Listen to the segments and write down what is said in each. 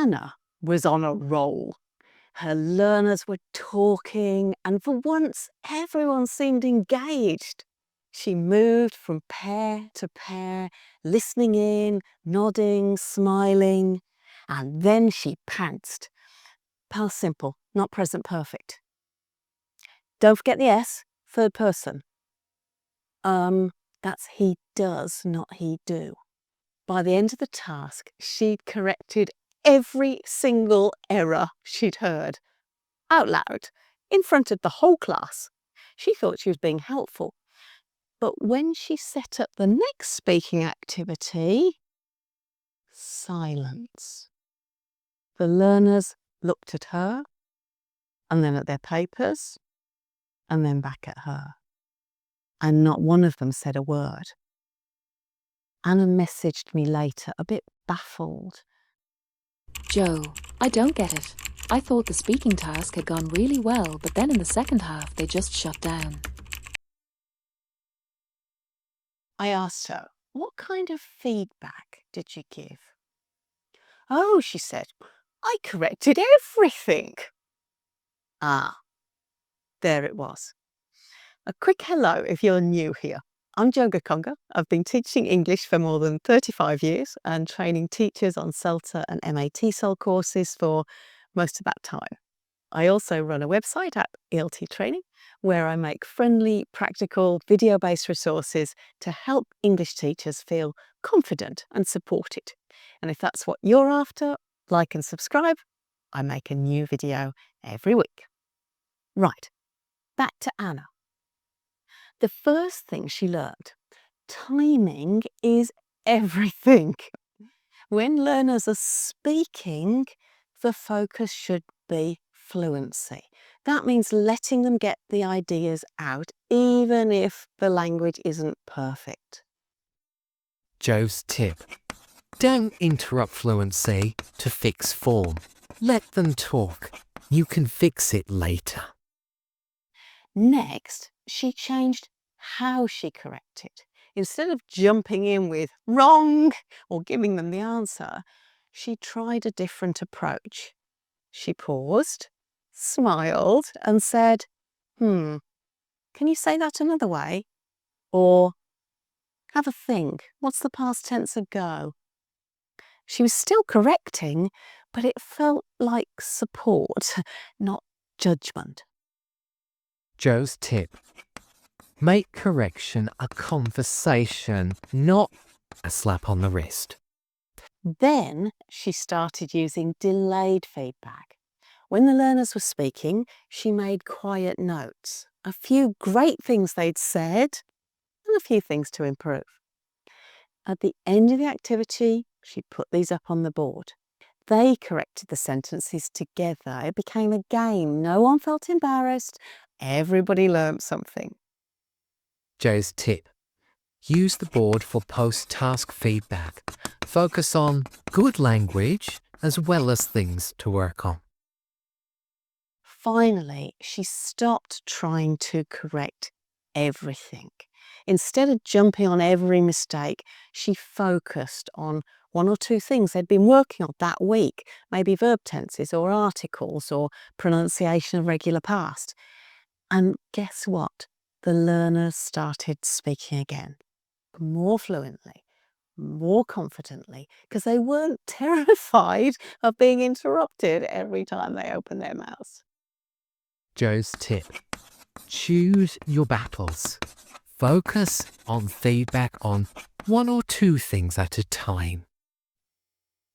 Anna was on a roll. Her learners were talking, and for once, everyone seemed engaged. She moved from pair to pair, listening in, nodding, smiling, and then she pantsed. Past simple, not present perfect. Don't forget the S, third person. That's he does, not he do. By the end of the task, she'd corrected every single error she'd heard, out loud, in front of the whole class. She thought she was being helpful. But when she set up the next speaking activity, silence. The learners looked at her, and then at their papers, and then back at her. And not one of them said a word. Anna messaged me later, a bit baffled. Joe, I don't get it. I thought the speaking task had gone really well, but then in the second half they just shut down. I asked her, what kind of feedback did you give? Oh, she said, I corrected everything. Ah, there it was. A quick hello if you're new here. I'm Jo Gakonga. I've been teaching English for more than 35 years and training teachers on CELTA and MAT-SOL courses for most of that time. I also run a website at ELT Training where I make friendly, practical, video-based resources to help English teachers feel confident and supported. And if that's what you're after, like and subscribe. I make a new video every week. Right, back to Anna. The first thing she learned, timing is everything. When learners are speaking, the focus should be fluency. That means letting them get the ideas out, even if the language isn't perfect. Joe's tip. Don't interrupt fluency to fix form. Let them talk. You can fix it later. Next, she changed how she corrected. Instead of jumping in with wrong or giving them the answer, she tried a different approach. She paused, smiled, and said, can you say that another way? Or, have a think, what's the past tense of go? She was still correcting, but it felt like support, not judgment. Joe's tip. Make correction a conversation, not a slap on the wrist. Then she started using delayed feedback. When the learners were speaking, she made quiet notes, a few great things they'd said, and a few things to improve. At the end of the activity, she put these up on the board. They corrected the sentences together. It became a game. No one felt embarrassed. Everybody learnt something. Joe's tip. Use the board for post-task feedback. Focus on good language as well as things to work on. Finally, she stopped trying to correct everything. Instead of jumping on every mistake, she focused on one or two things they'd been working on that week, maybe verb tenses or articles or pronunciation of regular past. And guess what? The learners started speaking again, more fluently, more confidently, because they weren't terrified of being interrupted every time they opened their mouths. Joe's tip. Choose your battles. Focus on feedback on one or two things at a time.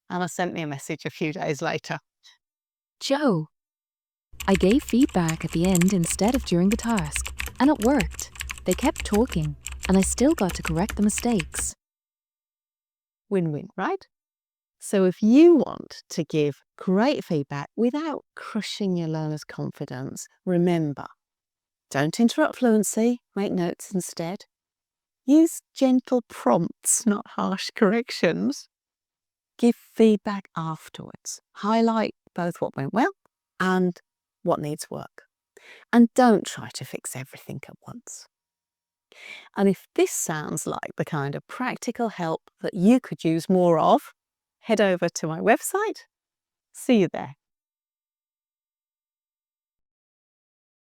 Anna sent me a message a few days later. Joe, I gave feedback at the end instead of during the task, and it worked. They kept talking, and I still got to correct the mistakes. Win-win, right? So if you want to give great feedback without crushing your learners' confidence, remember, don't interrupt fluency, make notes instead. Use gentle prompts, not harsh corrections. Give feedback afterwards. Highlight both what went well and what needs work. And don't try to fix everything at once. And if this sounds like the kind of practical help that you could use more of, head over to my website See you there.